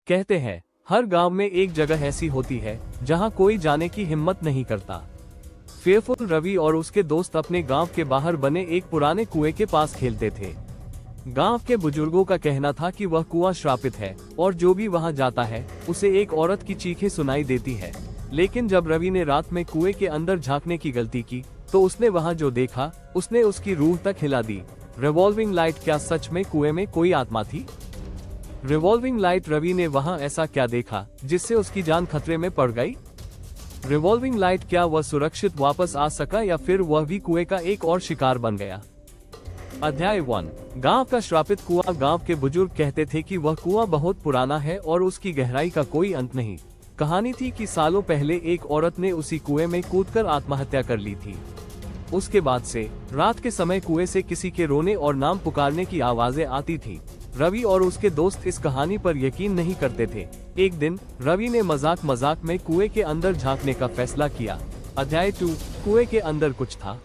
कहते हैं हर गांव में एक जगह ऐसी होती है जहां कोई जाने की हिम्मत नहीं करता। फेयरफुल रवि और उसके दोस्त अपने गांव के बाहर बने एक पुराने कुएं के पास खेलते थे। गांव के बुजुर्गों का कहना था कि वह कुआं श्रापित है और जो भी वहां जाता है उसे एक औरत की चीखें सुनाई देती है। लेकिन जब रवि ने रात में कुएं के अंदर झांकने की गलती की तो उसने वहां जो देखा उसने उसकी रूह तक हिला दी। रिवॉल्विंग लाइट, क्या सच में कुएं में कोई आत्मा थी? रिवॉल्विंग लाइट, रवि ने वहां ऐसा क्या देखा जिससे उसकी जान खतरे में पड़ गई? रिवॉल्विंग लाइट, क्या वह सुरक्षित वापस आ सका या फिर वह भी कुएं का एक और शिकार बन गया? अध्याय 1, गांव का श्रापित कुआं। गांव के बुजुर्ग कहते थे कि वह कुआं बहुत पुराना है और उसकी गहराई का कोई अंत नहीं। कहानी थी कि सालों पहले एक औरत ने उसी कुएं में कूदकर आत्महत्या कर ली थी। उसके बाद से रात के समय कुएं से किसी के रोने और नाम पुकारने की आवाजें आती थी। रवि और उसके दोस्त इस कहानी पर यकीन नहीं करते थे। एक दिन रवि ने मजाक मजाक में कुएं के अंदर झांकने का फैसला किया। अध्याय 2, कुएं के अंदर कुछ था।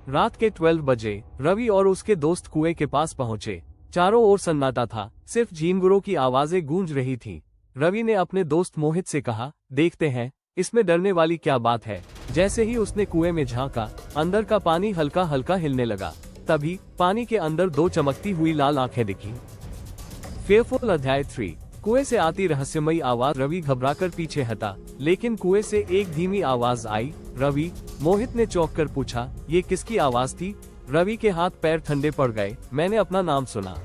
रात के 12 बजे रवि और उसके दोस्त कुएं के पास पहुंचे। चारों ओर सन्नाटा था, सिर्फ झींगुरों की आवाजें गूंज रही थी। रवि ने अपने दोस्त मोहित से कहा, देखते हैं, इसमें डरने वाली क्या बात है। जैसे ही उसने कुएं में झांका, अंदर का पानी हल्का हल्का हिलने लगा। तभी पानी के अंदर दो चमकती हुई लाल आंखें दिखी। फेयरफुल। अध्याय 3, कुएं से आती रहस्यमयी आवाज। रवि घबराकर पीछे हटा, लेकिन कुएं से एक धीमी आवाज आई, रवि। मोहित ने चौंक कर पूछा, ये किसकी आवाज थी? रवि के हाथ पैर ठंडे पड़ गए। मैंने अपना नाम सुना।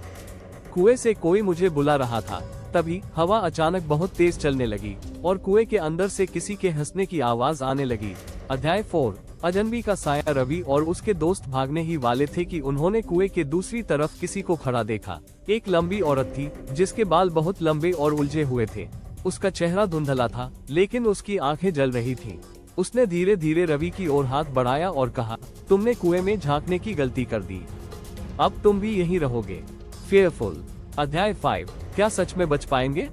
कुएं से कोई मुझे बुला रहा था। तभी हवा अचानक बहुत तेज चलने लगी और कुएं के अंदर से किसी के हंसने की आवाज आने लगी। अध्याय 4, अजनबी का साया। रवि और उसके दोस्त भागने ही वाले थे कि उन्होंने कुएं के दूसरी तरफ किसी को खड़ा देखा। एक लंबी औरत थी जिसके बाल बहुत लंबे और उलझे हुए थे। उसका चेहरा धुंधला था लेकिन उसकी आंखें जल रही थीं। उसने धीरे धीरे रवि की ओर हाथ बढ़ाया और कहा, तुमने कुएं में झांकने की गलती कर दी, अब तुम भी यहीं रहोगे। फेयरफुल। अध्याय 5, क्या सच में बच पाएंगे?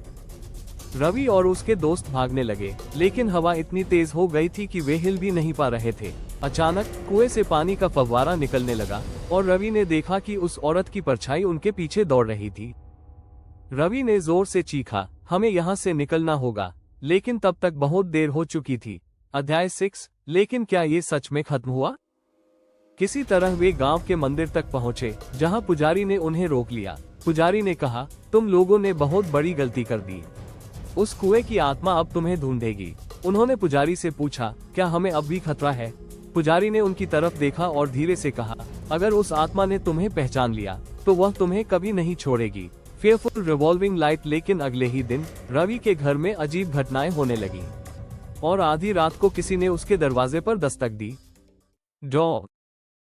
रवि और उसके दोस्त भागने लगे, लेकिन हवा इतनी तेज हो गई थी कि वे हिल भी नहीं पा रहे थे। अचानक कुएं से पानी का फव्वारा निकलने लगा और रवि ने देखा कि उस औरत की परछाई उनके पीछे दौड़ रही थी। रवि ने जोर से चीखा, हमें यहाँ से निकलना होगा, लेकिन तब तक बहुत देर हो चुकी थी। अध्याय 6, लेकिन क्या ये सच में खत्म हुआ? किसी तरह वे गांव के मंदिर तक पहुंचे, जहां पुजारी ने उन्हें रोक लिया। पुजारी ने कहा, तुम लोगों ने बहुत बड़ी गलती कर दी। उस कुएं की आत्मा अब तुम्हें ढूंढेगी। उन्होंने पुजारी से पूछा, क्या हमें अब भी खतरा है? पुजारी ने उनकी तरफ देखा और धीरे से कहा, अगर उस आत्मा ने तुम्हें पहचान लिया तो वह तुम्हें कभी नहीं छोड़ेगी। फेयरफुल। Revolving light. लेकिन अगले ही दिन रवि के घर में अजीब घटनाएं होने लगी और आधी रात को किसी ने उसके दरवाजे पर दस्तक दी। डॉ